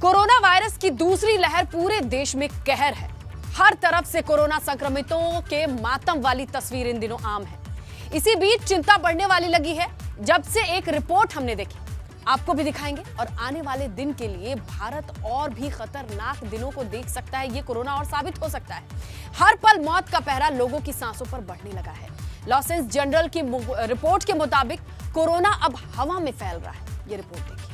Corona virus की दूसरी लहर पूरे देश में कहर है। हर तरफ से कोरोना संक्रमितों के मातम वाली तस्वीर इन दिनों आम है। इसी बीच चिंता बढ़ने वाली लगी है जब से एक रिपोर्ट हमने देखी, आपको भी दिखाएंगे। और आने वाले दिन के लिए भारत और भी खतरनाक दिनों को देख सकता है। ये कोरोना और साबित हो सकता है। हर पल मौत का पहरा लोगों की सांसों पर बढ़ने लगा है। लॉस एंजेल्स जनरल की रिपोर्ट के मुताबिक कोरोना अब हवा में फैल रहा है। ये रिपोर्ट देखिए।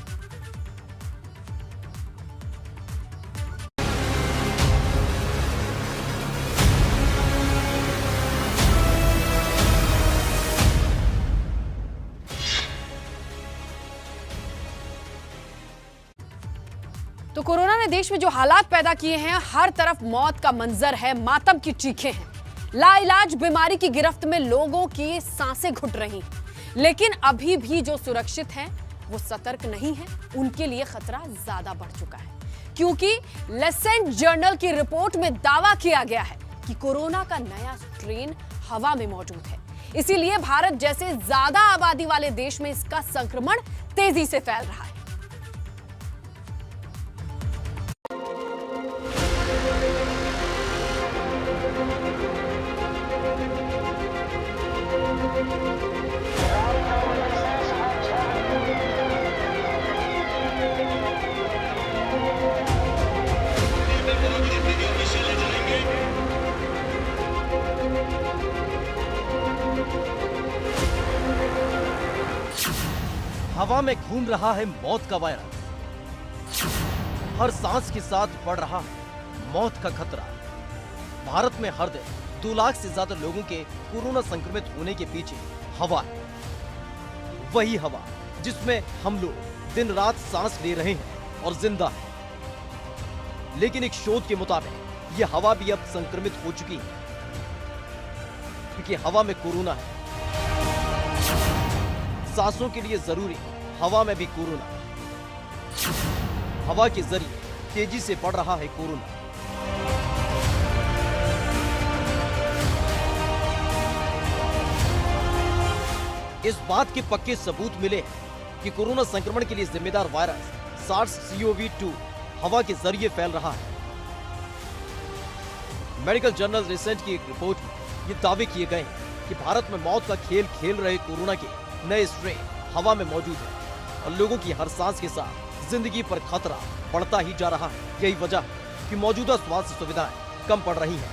तो कोरोना ने देश में जो हालात पैदा किए हैं, हर तरफ मौत का मंजर है, मातम की चीखें हैं। लाइलाज बीमारी की गिरफ्त में लोगों की सांसें घुट रही हैं। लेकिन अभी भी जो सुरक्षित हैं, वो सतर्क नहीं हैं। उनके लिए खतरा ज्यादा बढ़ चुका है, क्योंकि लेसेंट जर्नल की रिपोर्ट में दावा किया गया है कि कोरोना का नया स्ट्रेन हवा में मौजूद है। इसीलिए भारत जैसे ज्यादा आबादी वाले देश में इसका संक्रमण तेजी से फैल रहा है। हवा में घूम रहा है मौत का वायरस। हर सांस के साथ बढ़ रहा है मौत का खतरा। भारत में हर दिन 2 लाख से ज्यादा लोगों के कोरोना संक्रमित होने के पीछे हवा है। वही हवा जिसमें हम लोग दिन रात सांस ले रहे हैं और जिंदा हैं। लेकिन एक शोध के मुताबिक यह हवा भी अब संक्रमित हो चुकी है, क्योंकि हवा में कोरोना है। सांसों के लिए जरूरी हवा में भी कोरोना। हवा के जरिए तेजी से बढ़ रहा है कोरोना। इस बात के पक्के सबूत मिले हैं कि कोरोना संक्रमण के लिए जिम्मेदार वायरस SARS-CoV-2 हवा के जरिए फैल रहा है। मेडिकल जर्नल रिसेंट की एक रिपोर्ट में ये दावे किए गए हैं कि भारत में मौत का खेल खेल रहे कोरोना के नए स्ट्रेन हवा में मौजूद है और लोगों की हर सांस के साथ जिंदगी पर खतरा बढ़ता ही जा रहा है। यही वजह है कि मौजूदा स्वास्थ्य सुविधाएं कम पड़ रही हैं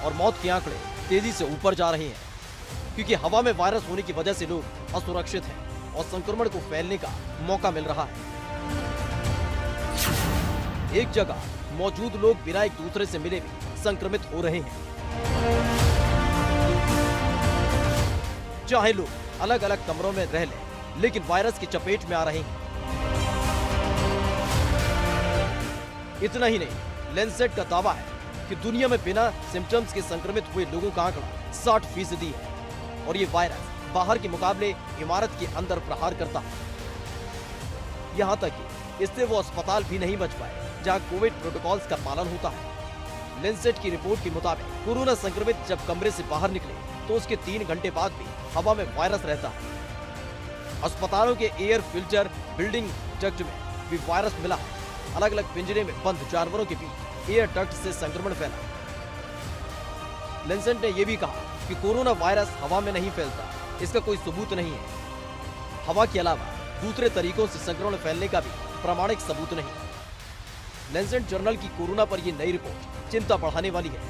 और मौत के आंकड़े तेजी से ऊपर जा रहे हैं, क्योंकि हवा में वायरस होने की वजह से लोग असुरक्षित हैं और संक्रमण को फैलने का मौका मिल रहा है। एक जगह मौजूद लोग बिना एक दूसरे से मिले भी संक्रमित हो रहे हैं। चाहे लोग अलग अलग कमरों में रह लें, लेकिन वायरस की चपेट में आ रहे हैं। इतना ही नहीं, लेंसेट का दावा है कि दुनिया में बिना सिम्टम्स के संक्रमित हुए लोगों का आंकड़ा 60% है और ये वायरस बाहर के मुकाबले इमारत के अंदर प्रहार करता है। यहां तक कि इससे वो अस्पताल भी नहीं बच पाए जहां कोविड प्रोटोकॉल्स का पालन होता है। लेंसेट की रिपोर्ट के मुताबिक कोरोना संक्रमित जब कमरे से बाहर निकले तो उसके 3 घंटे बाद भी हवा में वायरस रहता है। अस्पतालों के एयर फिल्टर बिल्डिंग डक्ट में भी वायरस मिला है। अलग अलग पिंजरे में बंद जानवरों के बीच एयर डक्ट से संक्रमण फैला। लेंसेट ने यह भी कहा कि कोरोना वायरस हवा में नहीं फैलता, इसका कोई सबूत नहीं है। हवा के अलावा दूसरे तरीकों से संक्रमण फैलने का भी प्रामाणिक सबूत नहीं। लेंसेट जर्नल की कोरोना पर यह नई रिपोर्ट चिंता बढ़ाने वाली है।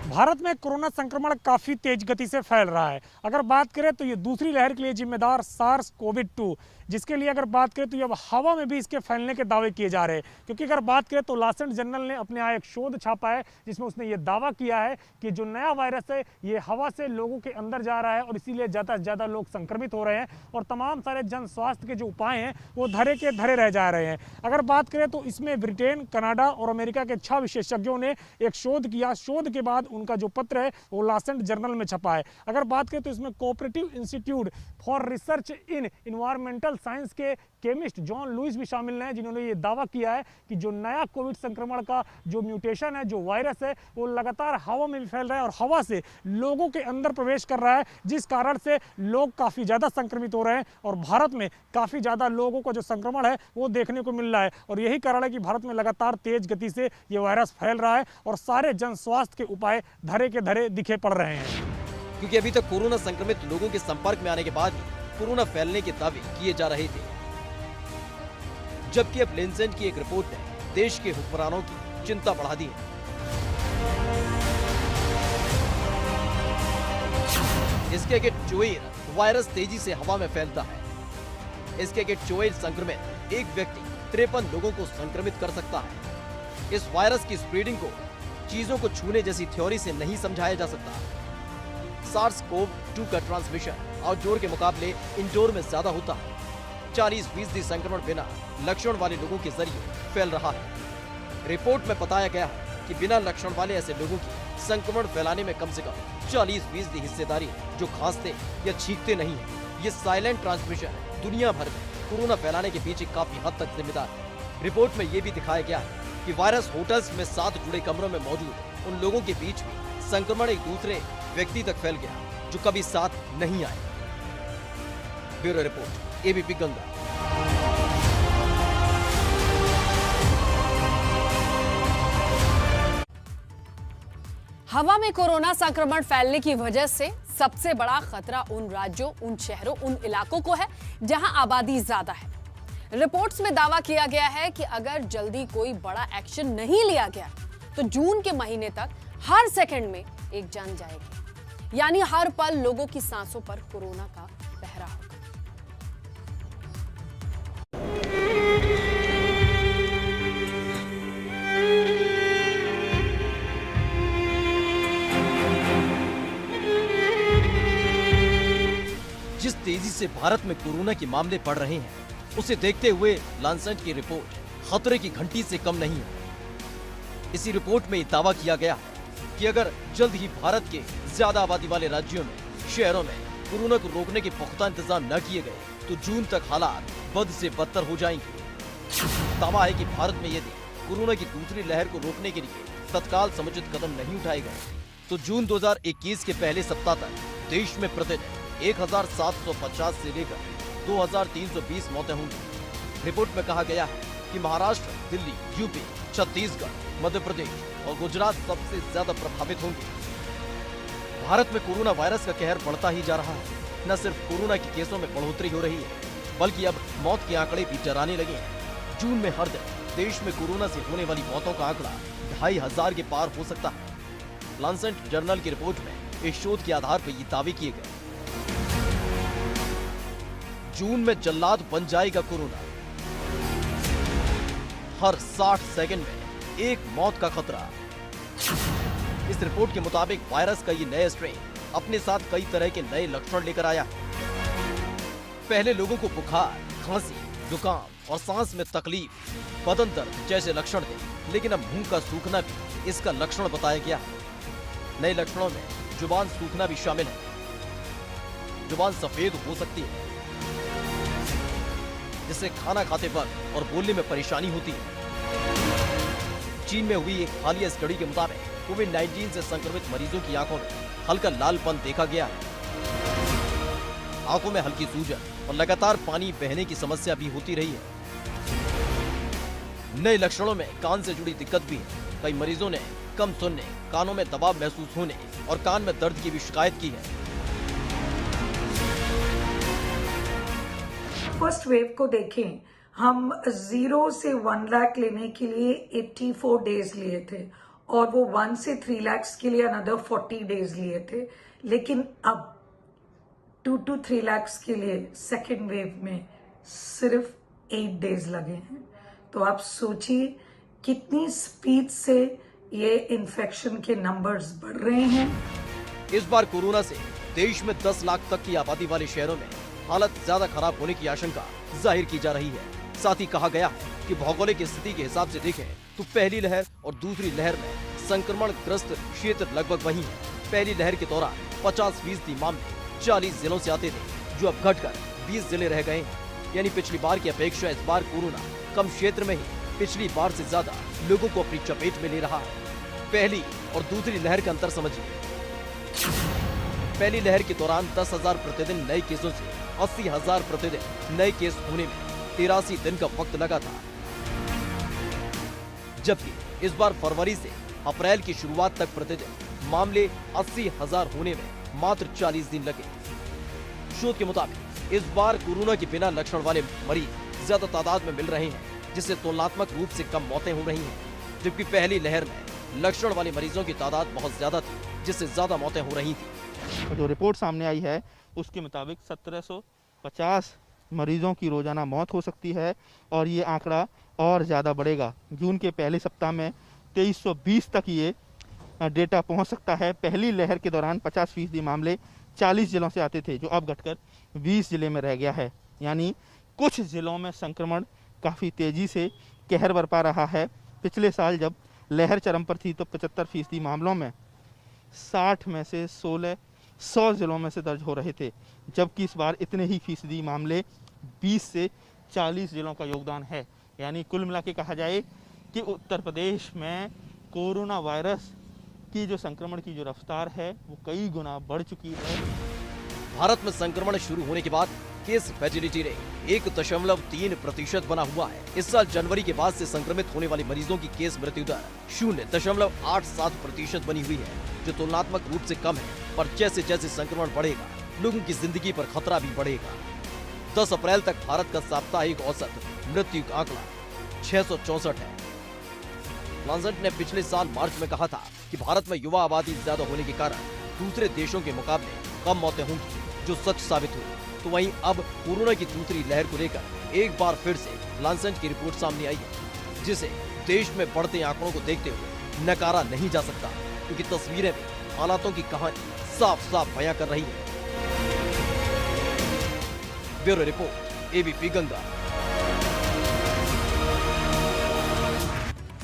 भारत में कोरोना संक्रमण काफ़ी तेज गति से फैल रहा है। अगर बात करें तो ये दूसरी लहर के लिए जिम्मेदार SARS-CoV-2, जिसके लिए अगर बात करें तो ये अब हवा में भी इसके फैलने के दावे किए जा रहे हैं। क्योंकि अगर बात करें तो लॉस एंजेल्स जर्नल ने अपने यहाँ एक शोध छापा है जिसमें उसने ये दावा किया है कि जो नया वायरस है ये हवा से लोगों के अंदर जा रहा है और इसीलिए ज़्यादा से ज़्यादा लोग संक्रमित हो रहे हैं और तमाम सारे जन स्वास्थ्य के जो उपाय हैं वो धरे के धरे रह जा रहे हैं। अगर बात करें तो इसमें ब्रिटेन, कनाडा और अमेरिका के 6 विशेषज्ञों ने एक शोध किया। शोध के बाद उनका जो पत्र है वो लॉस एंजेल्स जर्नल में छपा है। अगर बात करें तो इसमें cooperative institute for research in environmental science के केमिस्ट जॉन लुइस भी शामिल हैं, जिन्होंने ये दावा किया है कि जो नया कोविड संक्रमण का जो म्यूटेशन है, जो वायरस है, वो लगातार हवा में भी फैल रहा है और हवा से लोगों के अंदर प्रवेश कर रहा है, जिस कारण से लोग काफ़ी ज़्यादा संक्रमित हो रहे हैं और भारत में काफ़ी ज़्यादा लोगों का जो संक्रमण है वो देखने को मिल रहा है। और यही कारण है कि भारत में लगातार तेज गति से ये वायरस फैल रहा है और सारे जन स्वास्थ्य के उपाय धरे के धरे दिखे पड़ रहे हैं। क्योंकि अभी तक कोरोना संक्रमित लोगों के संपर्क में आने के बाद ही कोरोना फैलने के दावे किए जा रहे थे, जबकि अब लैंसेट की एक रिपोर्ट ने देश के हुक्मरानों की चिंता बढ़ा दी है। इसके अगेंस्ट चोइर वायरस तेजी से हवा में फैलता है। इसके अगेंस्ट चोइर संक्रमित एक व्यक्ति 53 लोगों को संक्रमित कर सकता है। इस वायरस की स्प्रेडिंग को चीजों को छूने जैसी थ्योरी से नहीं समझाया जा सकता। SARS-CoV-2 का ट्रांसमिशन आउटडोर के मुकाबले इंडोर में ज्यादा होता है। 40% संक्रमण बिना लक्षण वाले लोगों के जरिए फैल रहा है। रिपोर्ट में बताया गया है कि बिना लक्षण वाले ऐसे लोगों की संक्रमण फैलाने में कम से कम 40% हिस्सेदारी है, जो खांसते या छींकते नहीं है। ये साइलेंट ट्रांसमिशन दुनिया भर में कोरोना फैलाने के पीछे काफी हद तक जिम्मेदार है। रिपोर्ट में ये भी दिखाया गया है कि वायरस होटल्स में साथ जुड़े कमरों में मौजूद उन लोगों के बीच भी संक्रमण एक दूसरे व्यक्ति तक फैल गया जो कभी साथ नहीं आए। Bureau report, ABP Ganga. हवा में कोरोना संक्रमण फैलने की वजह से सबसे बड़ा खतरा उन राज्यों, उन शहरों, उन इलाकों को है जहां आबादी ज्यादा है। रिपोर्ट्स में दावा किया गया है कि अगर जल्दी कोई बड़ा एक्शन नहीं लिया गया तो जून के महीने तक हर सेकंड में एक जान जाएगी, यानी हर पल लोगों की सांसों पर कोरोना का पहरा होगा। जिस तेजी से भारत में कोरोना के मामले बढ़ रहे हैं, उसे देखते हुए लैंसेट की रिपोर्ट खतरे की घंटी से कम नहीं है। इसी रिपोर्ट में दावा किया गया है कि अगर जल्द ही भारत के ज्यादा आबादी वाले राज्यों में, शहरों में कोरोना को रोकने के पुख्ता इंतजाम न किए गए तो जून तक हालात बद से बदतर हो जाएंगे। दावा है कि भारत में यदि कोरोना की दूसरी लहर को रोकने के लिए तत्काल समुचित कदम नहीं उठाए गए तो जून 2021 के पहले सप्ताह तक देश में प्रतिदिन 1750 से लेकर 2320 मौतें होंगी। रिपोर्ट में कहा गया है कि महाराष्ट्र, दिल्ली, यूपी, छत्तीसगढ़, मध्य प्रदेश और गुजरात सबसे ज्यादा प्रभावित होंगे। भारत में कोरोना वायरस का कहर बढ़ता ही जा रहा है। न सिर्फ कोरोना के केसों में बढ़ोतरी हो रही है, बल्कि अब मौत के आंकड़े भी डराने लगे हैं। जून में हर दिन देश में कोरोना से होने वाली मौतों का आंकड़ा 2500 के पार हो सकता है। लैंसेट जर्नल की रिपोर्ट में इस शोध के आधार पर ये दावे किए गए। जून में जल्लाद बन जाएगा कोरोना। हर 60 सेकंड में एक मौत का खतरा। इस रिपोर्ट के मुताबिक वायरस का ये नया स्ट्रेन अपने साथ कई तरह के नए लक्षण लेकर आया है। पहले लोगों को बुखार, खांसी, जुकाम और सांस में तकलीफ, बदन दर्द जैसे लक्षण थे, लेकिन अब मुंह का सूखना भी इसका लक्षण बताया गया है। नए लक्षणों में जुबान सूखना भी शामिल है। जुबान सफेद हो सकती है, जिससे खाना खाते वक्त और बोलने में परेशानी होती है। चीन में हुई एक हालिया स्टडी के मुताबिक कोविड-19 से संक्रमित मरीजों की आंखों में हल्का लालपन देखा गया है। आंखों में हल्की सूजन और लगातार पानी बहने की समस्या भी होती रही है। नए लक्षणों में कान से जुड़ी दिक्कत भी है। कई मरीजों ने कम सुनने, कानों में दबाव महसूस होने और कान में दर्द की भी शिकायत की है। फर्स्ट वेव को देखें, हम 0 से 1 लाख लेने के लिए 84 डेज लिए थे और वो 1 से 3 लाख के लिए अनदर 40 डेज लिए थे। लेकिन अब 2 to 3 लाख के लिए सेकेंड वेव में सिर्फ 8 डेज लगे हैं। तो आप सोचिए कितनी स्पीड से ये इन्फेक्शन के नंबर्स बढ़ रहे हैं। इस बार कोरोना से देश में 10 लाख तक की आबादी वाले शहरों में हालत ज्यादा खराब होने की आशंका जाहिर की जा रही है। साथ ही कहा गया है कि भौगोलिक स्थिति के हिसाब से देखें तो पहली लहर और दूसरी लहर में संक्रमण ग्रस्त क्षेत्र लगभग वही है। पहली लहर के दौरान 50% मामले 40 जिलों से आते थे, जो अब घटकर 20 जिले रह गए हैं। यानी पिछली बार की अपेक्षा इस बार कोरोना कम क्षेत्र में ही पिछली बार से ज्यादा लोगों को अपनी चपेट में ले रहा है। पहली और दूसरी लहर का अंतर समझिए। पहली लहर के दौरान 10,000 प्रतिदिन नए केसों से 80,000 प्रतिदिन नए केस होने में 83 दिन का वक्त लगा था, जबकि इस बार फरवरी से अप्रैल की शुरुआत तक प्रतिदिन मामले 80,000 होने में मात्र 40 दिन लगे। शोध के मुताबिक इस बार कोरोना के बिना लक्षण वाले मरीज ज्यादा तादाद में मिल रहे हैं, जिससे तुलनात्मक रूप से कम मौतें हो रही हैं, जबकि पहली लहर में लक्षण वाले मरीजों की तादाद बहुत ज्यादा थी, जिससे ज्यादा मौतें हो रही थी। जो रिपोर्ट सामने आई है उसके मुताबिक 1750 मरीजों की रोजाना मौत हो सकती है और ये आंकड़ा और ज़्यादा बढ़ेगा। जून के पहले सप्ताह में 2320 तक ये डेटा पहुंच सकता है। पहली लहर के दौरान 50% मामले 40 जिलों से आते थे, जो अब घटकर 20 जिले में रह गया है। यानी कुछ जिलों में संक्रमण काफ़ी तेज़ी से कहर बरपा रहा है। पिछले साल जब लहर चरम पर थी तो 75% मामलों में 60 में से 16 100 जिलों में से दर्ज हो रहे थे, जबकि इस बार इतने ही फीसदी मामले 20 से 40 जिलों का योगदान है। यानी कुल मिला के कहा जाए कि उत्तर प्रदेश में कोरोना वायरस की जो संक्रमण की जो रफ्तार है वो कई गुना बढ़ चुकी है। भारत में संक्रमण शुरू होने के बाद केस फैटिलिटी रेट 1.3% बना हुआ है। इस साल जनवरी के बाद से संक्रमित होने वाले मरीजों की केस मृत्यु दर 0.87% बनी हुई है, जो तुलनात्मक रूप से कम है। पर जैसे जैसे संक्रमण बढ़ेगा, लोगों की जिंदगी पर खतरा भी बढ़ेगा। 10 अप्रैल तक भारत का साप्ताहिक औसत मृत्यु का आंकड़ा 664 है। लांसेट ने पिछले साल मार्च में कहा था कि भारत में युवा आबादी ज्यादा होने के कारण दूसरे देशों के मुकाबले कम मौतें होंगी, जो सच साबित हुई। तो वहीं अब कोरोना की दूसरी लहर को लेकर एक बार फिर से लांसेट की रिपोर्ट सामने आई है, जिसे देश में बढ़ते आंकड़ों को देखते हुए नकारा नहीं जा सकता, क्योंकि तस्वीरें भी हालातों की कहानी साफ साफ बयां कर रही है। Bureau report, ABP Ganga.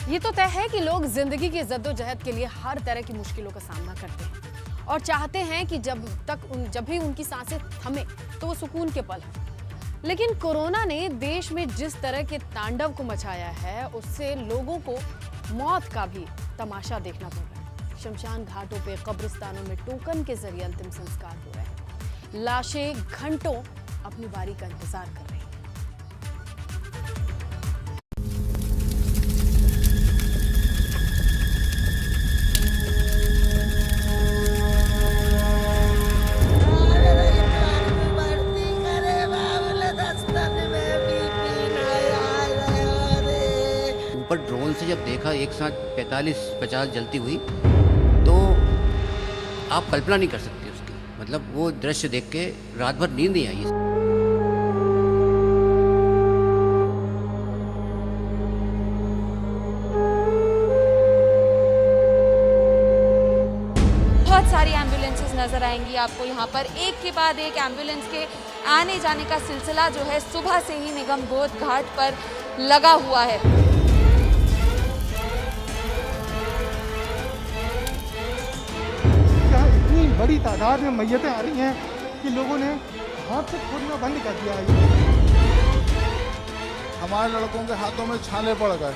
ये तो तय है कि लोग जिंदगी की जद्दोजहद के लिए हर तरह की मुश्किलों का सामना करते हैं और चाहते हैं कि जब भी उनकी सांसें थमे तो वो सुकून के पल हों। लेकिन कोरोना ने देश में जिस तरह के तांडव को मचाया है, उससे लोगों को मौत का भी तमाशा देखना पड़ रहा है। शमशान घाटों पे, कब्रिस्तानों में टोकन के जरिए अंतिम संस्कार हो रहे हैं। लाशें घंटों अपनी बारी का इंतजार कर रही हैं। ऊपर ड्रोन से जब देखा एक साथ 45-50 जलती हुई, तो आप कल्पना नहीं कर सकते उसकी। मतलब वो दृश्य देख के रात भर नींद नहीं आई। बहुत सारी एम्बुलेंसेस नजर आएंगी आपको यहाँ पर, एक के बाद एक एम्बुलेंस के आने जाने का सिलसिला जो है सुबह से ही निगम बोध घाट पर लगा हुआ है। बड़ी तादाद में मैयतें आ रही हैं कि लोगों ने हाथ से खोलना बंद कर दिया है। हमारे लड़कों के हाथों में छाले पड़ गए।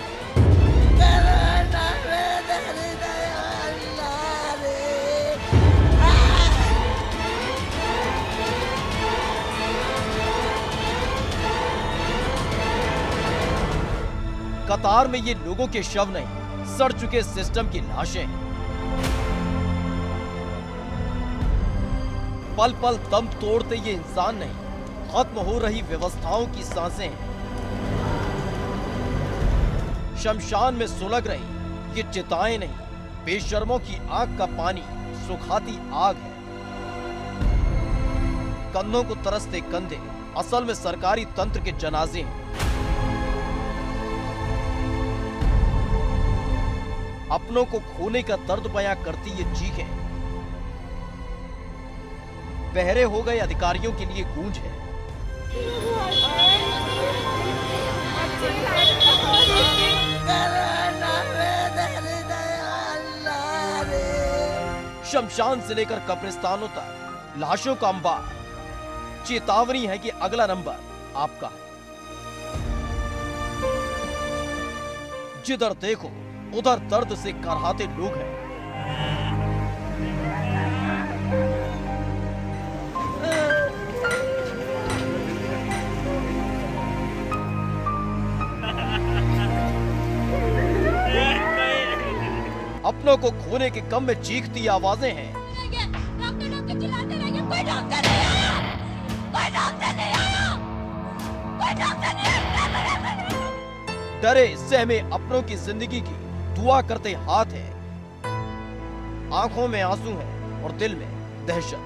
कतार में ये लोगों के शव नहीं, सड़ चुके सिस्टम की लाशें हैं। पल पल दम तोड़ते ये इंसान नहीं, खत्म हो रही व्यवस्थाओं की सांसें हैं। शमशान में सुलग रही ये चिताएं नहीं, बेशर्मों की आग का पानी सुखाती आग है। कंधों को तरसते कंधे असल में सरकारी तंत्र के जनाजे हैं। अपनों को खोने का दर्द बयां करती ये चीखें बहरे हो गए अधिकारियों के लिए गूंज है। शमशान से लेकर कब्रिस्तानों तक लाशों का अंबार चेतावनी है कि अगला नंबर आपका है। जिधर देखो उधर दर्द से करहाते लोग हैं। अपनों को खोने के गम में चीखती आवाजें हैं। डॉक्टर चिल्लाते रहेंगे, कोई डॉक्टर नहीं आया, कोई डॉक्टर नहीं आया, कोई डॉक्टर नहीं आया। डरे सहमे अपनों की जिंदगी की दुआ करते हाथ हैं, आंखों में आंसू हैं और दिल में दहशत।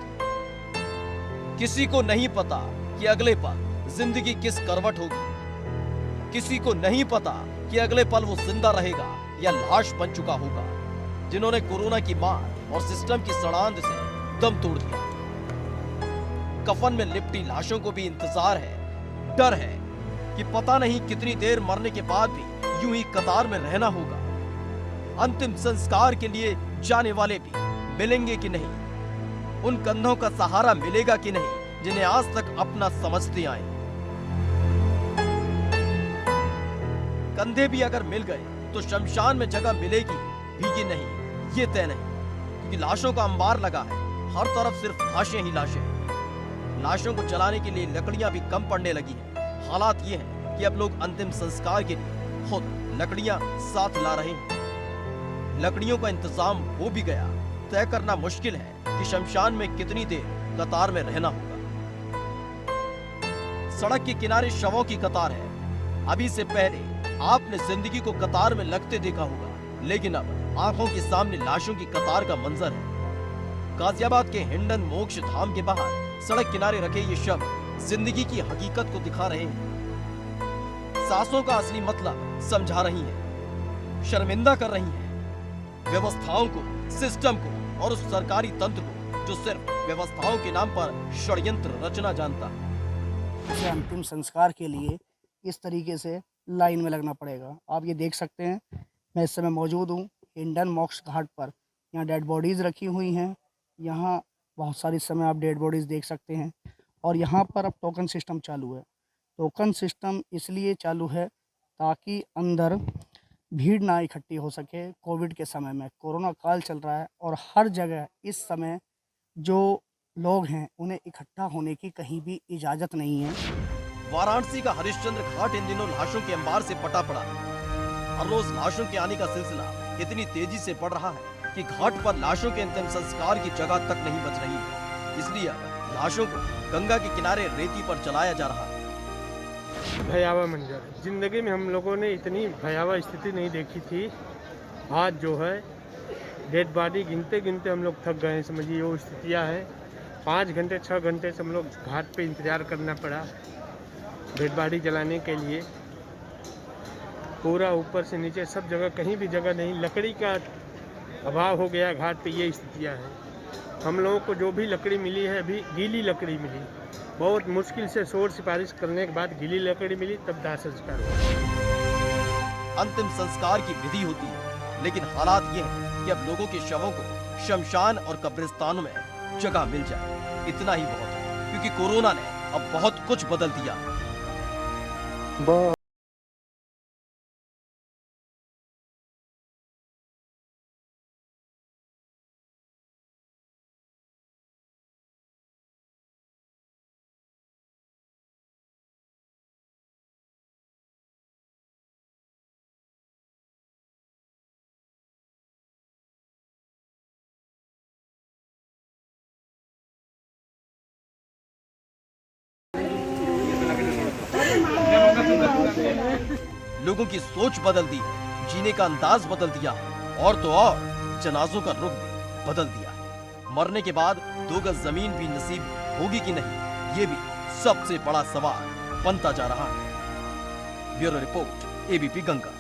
किसी को नहीं पता कि अगले पल जिंदगी किस करवट होगी। किसी को नहीं पता कि अगले पल वो जिंदा रहेगा या लाश बन चुका होगा। जिन्होंने कोरोना की मार और सिस्टम की सड़ांध से दम तोड़ दिया। कफन में लिपटी लाशों को भी इंतजार है, डर है कि पता नहीं कितनी देर मरने के बाद भी यूं ही कतार में रहना होगा। अंतिम संस्कार के लिए जाने वाले भी मिलेंगे कि नहीं, उन कंधों का सहारा मिलेगा कि नहीं जिन्हें आज तक अपना समझते आए। कंधे भी अगर मिल गए तो शमशान में जगह मिलेगी भी कि नहीं ये तय नहीं, क्योंकि लाशों का अंबार लगा है। हर तरफ सिर्फ लाशें ही लाशें हैं। लाशों को जलाने के लिए लकड़ियां भी कम पड़ने लगी हैं। हालात ये हैं कि अब लोग अंतिम संस्कार के लिए खुद लकड़ियां साथ ला रहे हैं। लकड़ियों का इंतजाम हो भी गया, तय करना मुश्किल है कि शमशान में कितनी देर कतार में रहना होगा। सड़क के किनारे शवों की कतार है। अभी से पहले आपने जिंदगी को कतार में लगते देखा होगा, लेकिन अब आंखों के सामने लाशों की कतार का मंजर है। गाजियाबाद के हिंडन मोक्ष धाम के बाहर सड़क किनारे रखे ये शव जिंदगी की हकीकत को दिखा रहे हैं। सांसों का असली मतलब समझा रही हैं, शर्मिंदा कर रही हैं व्यवस्थाओं को, सिस्टम को और उस सरकारी तंत्र को जो सिर्फ व्यवस्थाओं के नाम पर षड्यंत्र रचना जानता है। इसे अंतिम संस्कार के लिए इस तरीके से लाइन में लगना पड़ेगा। आप ये देख सकते हैं, मैं इस समय मौजूद हूँ हिंडन मोक्ष घाट पर। यहाँ डेड बॉडीज़ रखी हुई हैं। यहाँ बहुत सारी समय आप डेड बॉडीज़ देख सकते हैं। और यहाँ पर अब टोकन सिस्टम चालू है। टोकन सिस्टम इसलिए चालू है ताकि अंदर भीड़ ना इकट्ठी हो सके। कोविड के समय में कोरोना काल चल रहा है और हर जगह इस समय जो लोग हैं उन्हें इकट्ठा होने की कहीं भी इजाज़त नहीं है। वाराणसी का हरिश्चंद्र घाट इन दिनों लाशों के अंबार से पटा पड़ा है। हर रोज लाशों के आने का सिलसिला इतनी तेजी से बढ़ रहा है कि घाट पर लाशों के अंतिम संस्कार की जगह तक नहीं बच रही है। इसलिए लाशों को गंगा के किनारे रेती पर जलाया जा रहा है। भयावह मंजर, जिंदगी में हम लोगों ने इतनी भयावह स्थिति नहीं देखी थी। आज जो है डेड बॉडी गिनते गिनते हम लोग थक गए। समझिए वो स्थितियाँ हैं। 5 घंटे 6 घंटे से हम लोग घाट पे इंतजार करना पड़ा डेड बॉडी जलाने के लिए। पूरा ऊपर से नीचे सब जगह कहीं भी जगह नहीं, लकड़ी का अभाव हो गया घाट पे। ये स्थितियाँ हैं। हम लोगों को जो भी लकड़ी मिली है अभी गीली लकड़ी मिली। बहुत मुश्किल से शोर सिफारिश करने के बाद गीली लकड़ी मिली, तब दाह संस्कार हुआ। अंतिम संस्कार की विधि होती है, लेकिन हालात ये हैं कि अब लोगों के शवों को शमशान और कब्रिस्तानों में जगह मिल जाए, इतना ही बहुत है। क्योंकि कोरोना ने अब बहुत कुछ बदल दिया। लोगों की सोच बदल दी, जीने का अंदाज बदल दिया और तो और जनाजों का रुख भी बदल दिया। मरने के बाद 2 गज जमीन भी नसीब होगी कि नहीं, ये भी सबसे बड़ा सवाल बनता जा रहा है। Bureau report, ABP Ganga.